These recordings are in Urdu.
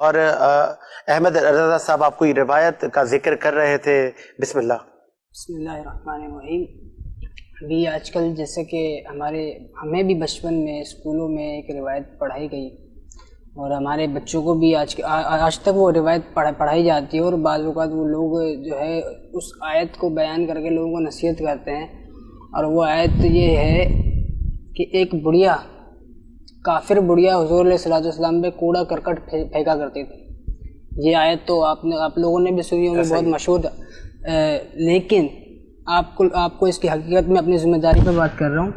اور احمد رضا صاحب آپ کوئی روایت کا ذکر کر رہے تھے، بسم اللہ۔ بسم اللہ الرحمن الرحیم۔ ابھی آج کل جیسے کہ ہمیں بھی بچپن میں اسکولوں میں ایک روایت پڑھائی گئی اور ہمارے بچوں کو بھی آج تک وہ روایت پڑھائی جاتی ہے، اور بعض اوقات وہ لوگ جو ہے اس آیت کو بیان کر کے لوگوں کو نصیحت کرتے ہیں، اور وہ آیت یہ ہے کہ ایک بڑھیا کافر بڑھیا حضور علیہ الصلوۃ والسلام پہ کوڑا کرکٹ پھینکا کرتی تھی۔ یہ آیت تو آپ لوگوں نے بھی سنی ہوگی، بہت مشہور لیکن آپ کو اس کی حقیقت میں اپنی ذمہ داری پہ بات کر رہا ہوں۔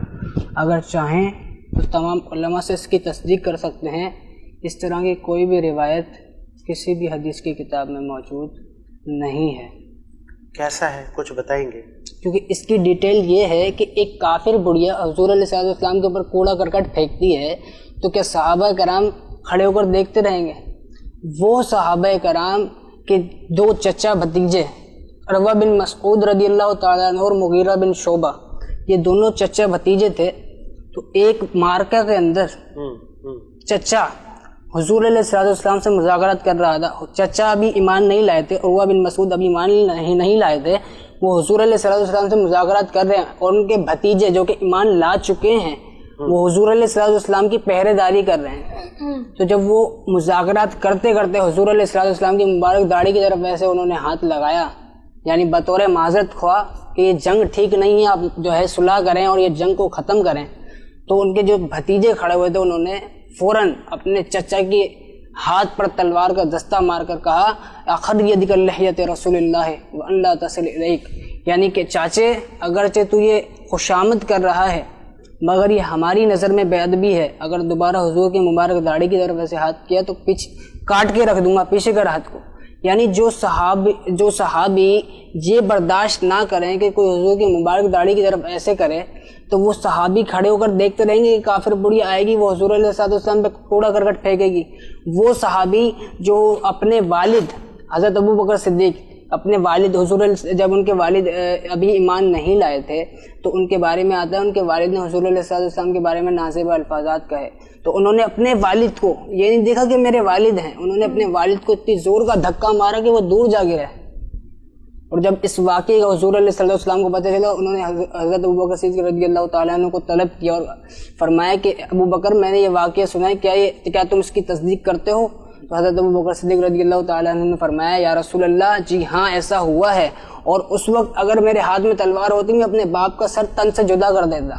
اگر چاہیں تو تمام علماء سے اس کی تصدیق کر سکتے ہیں، اس طرح کی کوئی بھی روایت کسی بھی حدیث کی کتاب میں موجود نہیں ہے۔ کیسا ہے، کچھ بتائیں گے؟ کیونکہ اس کی ڈیٹیل یہ ہے کہ ایک کافر بڑھیا حضور علیہ السلام کے اوپر کوڑا کرکٹ پھینکتی ہے تو کیا صحابہ کرام کھڑے ہو کر دیکھتے رہیں گے؟ وہ صحابہ کرام کے دو چچا بھتیجے عروہ بن مسعود رضی اللہ تعالیٰ عنہ اور مغیرہ بن شعبہ، یہ دونوں چچا بھتیجے تھے، تو ایک مارکہ کے اندر چچا حضور علیہ السلام سے مذاکرات کر رہا تھا۔ چچا ابھی ایمان نہیں لائے تھے، عروہ بن مسعود ابھی ایمان نہیں لائے تھے، وہ حضور علیہ السلام سے مذاکرات کر رہے ہیں، اور ان کے بھتیجے جو کہ ایمان لا چکے ہیں وہ حضور علیہ السلام کی پہرے داری کر رہے ہیں۔ تو جب وہ مذاکرات کرتے کرتے حضور علیہ السلام کی مبارک داڑھی کی طرف ایسے انہوں نے ہاتھ لگایا، یعنی بطور معذرت خواہ کہ یہ جنگ ٹھیک نہیں ہے، آپ جو ہے صلح کریں اور یہ جنگ کو ختم کریں، تو ان کے جو بھتیجے کھڑے ہوئے تھے انہوں نے فوراً اپنے چچا کی ہاتھ پر تلوار کا دستہ مار کر کہا اخذ یدک لحیۃ رسول اللہ وان لا تصل الیک، یعنی کہ چاچے اگرچہ تو یہ خوشامد کر رہا ہے مگر یہ ہماری نظر میں بے ادبی ہے، اگر دوبارہ حضور کی مبارک داڑھی کی طرف ایسے ہاتھ کیا تو کاٹ کے رکھ دوں گا پیچھے کر ہاتھ کو۔ یعنی جو صحابی یہ برداشت نہ کریں کہ کوئی حضور کی مبارک داڑھی کی طرف ایسے کرے، تو وہ صحابی کھڑے ہو کر دیکھتے رہیں گے کہ کافر بڑی آئے گی، وہ حضور علیہ السلام پہ کوڑا کرکٹ پھینکے گی۔ وہ صحابی جو اپنے والد حضرت ابو بکر صدیق، اپنے والد جب ان کے والد ابھی ایمان نہیں لائے تھے تو ان کے بارے میں آتا ہے ان کے والد نے حضور علیہ السلام کے بارے میں نازیبہ الفاظات کہے، تو انہوں نے اپنے والد کو یہ نہیں دیکھا کہ میرے والد ہیں، انہوں نے اپنے والد کو اتنی زور کا دھکا مارا کہ وہ دور جا گرے، اور جب اس واقعے کا حضور علیہ السلام کو پتہ چلا انہوں نے حضرت ابو بکر صدیق رضی اللہ تعالیٰ عنہ کو طلب کیا اور فرمایا کہ ابو بکر میں نے یہ واقعہ سنا ہے، کیا تم اس کی تصدیق کرتے ہو؟ تو حضرت ابو بکر صدیق رضی اللہ تعالیٰ عنہ نے فرمایا یا رسول اللہ جی ہاں ایسا ہوا ہے، اور اس وقت اگر میرے ہاتھ میں تلوار ہوتی میں اپنے باپ کا سر تن سے جدا کر دیتا۔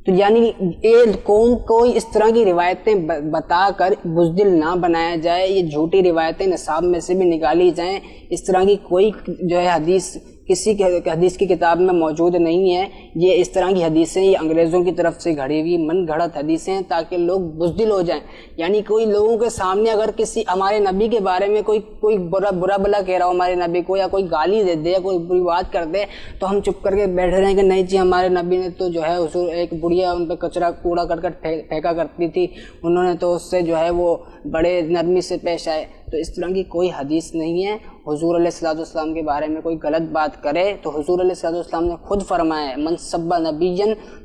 تو یعنی ایک قوم کو اس طرح کی روایتیں بتا کر بزدل نہ بنایا جائے، یہ جھوٹی روایتیں نصاب میں سے بھی نکالی جائیں، اس طرح کی کوئی جو ہے حدیث کسی حدیث کی کتاب میں موجود نہیں ہے۔ یہ اس طرح کی حدیثیں یہ انگریزوں کی طرف سے گھڑی ہوئی من گھڑت حدیثیں ہیں تاکہ لوگ بزدل ہو جائیں، یعنی کوئی لوگوں کے سامنے اگر کسی ہمارے نبی کے بارے میں کوئی برا بلا کہہ رہا ہو ہمارے نبی کو، یا کوئی گالی دے دے یا کوئی بری بات کر دے، تو ہم چپ کر کے بیٹھے رہیں کہ نہیں جی ہمارے نبی نے تو جو ہے حضور ایک بڑھیا ان پہ کچرا کوڑا کرکٹ پھینکا کرتی تھی، انہوں نے تو اس سے جو ہے وہ بڑے نرمی سے پیش آئے۔ تو اس طرح کی کوئی حدیث نہیں ہے۔ حضور علیہ السلام کے بارے میں کوئی غلط بات کرے تو حضور علیہ السلام نے خود فرمایا ہے من سب نبیا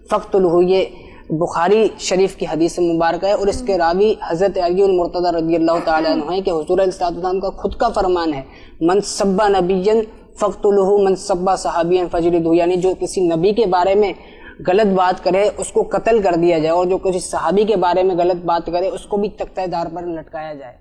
فاقتلہ، یہ بخاری شریف کی حدیث مبارکہ ہے، اور اس کے راوی حضرت علی المرتضی رضی اللہ تعالیٰ عنہ ہیں کہ حضور علیہ السلام کا خود کا فرمان ہے من سب نبیا فاقتلہ من سب صحابیا فجلدہ، یعنی جو کسی نبی کے بارے میں غلط بات کرے اس کو قتل کر دیا جائے، اور جو کسی صحابی کے بارے میں غلط بات کرے اس کو بھی تختہ دار پر لٹکایا جائے۔